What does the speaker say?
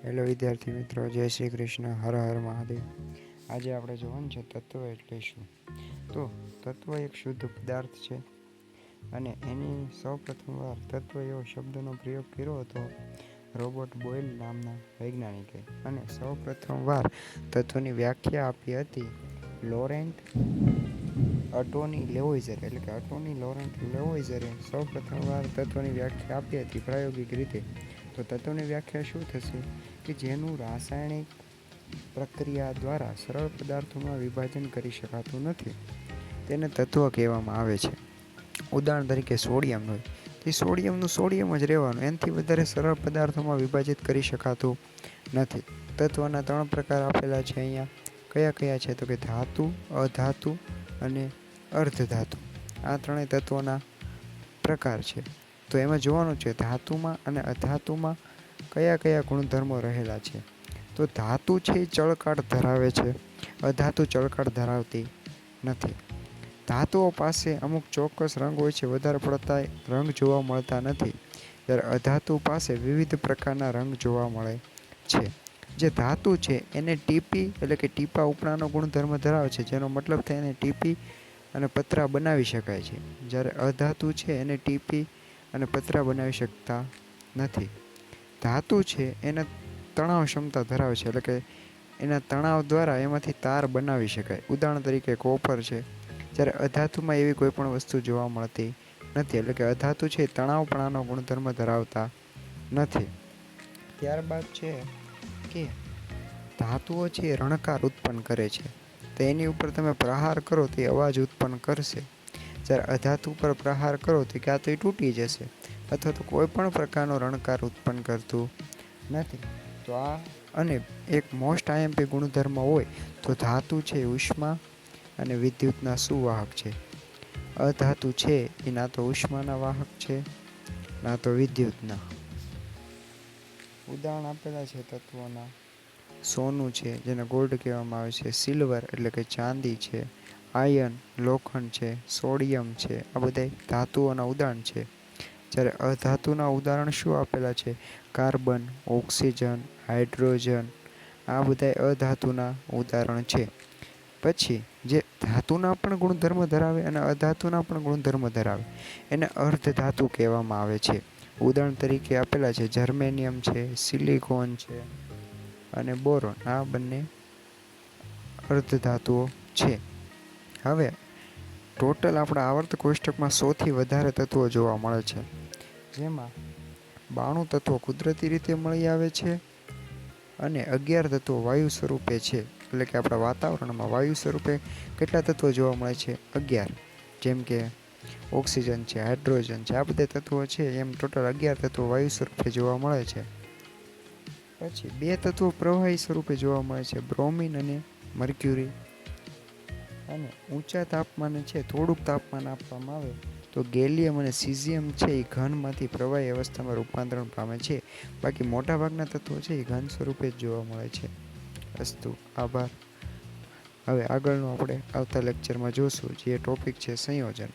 Hello વિદ્યાર્થી મિત્રો, જય શ્રી કૃષ્ણ, હર હર મહાદેવ. આજે આપણે જોવાનું છે તત્વ એટલે શું. તો તત્વ એક શુદ્ધ પદાર્થ છે અને એની સૌપ્રથમવાર તત્વ એવો શબ્દનો પ્રયોગ કર્યો હતો રોબર્ટ બોયલ નામના વૈજ્ઞાનિકે, અને સૌપ્રથમવાર તત્વની વ્યાખ્યા આપી હતી લોરેન્ટ અટોની લેવોઇઝરે. એટલે કે અટોની લોરેન્ટ લેવોઇઝરે સૌપ્રથમવાર તત્વની વ્યાખ્યા આપી હતી પ્રાયોગિક રીતે. તો તત્વની વ્યાખ્યા શું થશે કે જેનું રાસાયણિક પ્રક્રિયા દ્વારા સરળ પદાર્થોમાં વિભાજન કરી શકાતું નથી, તેને તત્વ કહેવામાં આવે છે. ઉદાહરણ તરીકે સોડિયમ હોય, તે સોડિયમ જ રહેવાનું, એનાથી વધારે સરળ પદાર્થોમાં વિભાજિત કરી શકાતું નથી. તત્વના 3 પ્રકાર આપેલા છે અહીંયા. કયા કયા છે? તો કે ધાતુ, અધાતુ અને અર્ધધાતુ. આ ત્રણેય તત્વોના પ્રકાર છે. તો એમાં જોવાનું છે ધાતુમાં અને અધાતુમાં કયા કયા ગુણધર્મો રહેલા છે. તો ધાતુ છે એ ચળકાટ ધરાવે છે, અધાતુ ચળકાટ ધરાવતી નથી. ધાતુઓ પાસે અમુક ચોક્કસ રંગ હોય છે, વધારે પડતા રંગ જોવા મળતા નથી, જ્યારે અધાતુ પાસે વિવિધ પ્રકારના રંગ જોવા મળે છે. જે ધાતુ છે એને ટીપી એટલે કે ટીપા ઉપરાનો ગુણધર્મ ધરાવે છે, જેનો મતલબ થાય એને ટીપી અને પતરા બનાવી શકાય છે. જ્યારે અધાતુ છે એને ટીપી અને પતરા બનાવી શકતા નથી. ધાતુ છે એને તણાવ ક્ષમતા ધરાવે છે, એટલે કે એના તણાવ દ્વારા એમાંથી તાર બનાવી શકાય. ઉદાહરણ તરીકે કોપર છે. જ્યારે અધાતુમાં એવી કોઈ પણ વસ્તુ જોવા મળતી નથી, એટલે કે અધાતુ છે તણાવપણાનો ગુણધર્મ ધરાવતા નથી. ત્યારબાદ છે કે ધાતુઓ છે એ રણકાર ઉત્પન્ન કરે છે. તો એની ઉપર તમે પ્રહાર કરો તો એ અવાજ ઉત્પન્ન કરશે. જ્યારે અધાતુ પર પ્રહાર કરો તો ક્યાં તો એ તૂટી જશે અથવા તો કોઈ પણ પ્રકારનો રણકાર ઉત્પન્ન કરતું નથી. તો આ અને એક મોસ્ટ આઈએમપી ગુણધર્મ હોય તો ધાતુ છે ઉષ્મા અને વિદ્યુતના સુવાહક છે. અધાતુ છે એ ના તો ઉષ્માના વાહક છે ના તો વિદ્યુતના. ઉદાહરણ આપેલા છે તત્વોના. સોનું છે જેને ગોલ્ડ કહેવામાં આવે છે, સિલ્વર એટલે કે ચાંદી છે, આયર્ન લોખંડ છે, સોડિયમ છે, આ બધા ધાતુઓના ઉદાહરણ છે. જ્યારે અધાતુના ઉદાહરણ શું આપેલા છે? કાર્બન, ઓક્સિજન, હાઇડ્રોજન, આ બધા અધાતુના ઉદાહરણ છે. પછી જે ધાતુના પણ ગુણધર્મ ધરાવે અને અધાતુના પણ ગુણધર્મ ધરાવે એને અર્ધધાતુ કહેવામાં આવે છે. ઉદાહરણ તરીકે આપેલા છે જર્મેનિયમ છે, સિલિકોન છે અને બોરોન. આ બંને અર્ધધાતુઓ છે. હવે ટોટલ આપણા આવર્ત કોષ્ટકમાં 100થી વધારે તત્વો જોવા મળે છે, જેમાં 92 તત્વો કુદરતી રીતે મળી આવે છે અને 11 તત્વો વાયુ સ્વરૂપે છે. એટલે કે આપણા વાતાવરણમાં વાયુ સ્વરૂપે કેટલા તત્વો જોવા મળે છે? 11. જેમ કે ઓક્સિજન છે, હાઇડ્રોજન છે, આ બધા તત્વો છે, એમ ટોટલ 11 તત્વો વાયુ સ્વરૂપે જોવા મળે છે. પછી 2 તત્વો પ્રવાહી સ્વરૂપે જોવા મળે છે, બ્રોમિન અને મર્ક્યુરી. અને ઊંચા તાપમાને છે, થોડુંક તાપમાન આપવામાં આવે તો ગેલિયમ અને સીઝિયમ છે એ ઘનમાંથી પ્રવાહી અવસ્થામાં રૂપાંતરણ પામે છે. બાકી મોટાભાગના તત્વો છે એ ઘન સ્વરૂપે જ જોવા મળે છે. અસ્તુ, આભાર. હવે આગળનું આપણે આવતા લેક્ચરમાં જોશું, જે ટોપિક છે સંયોજન.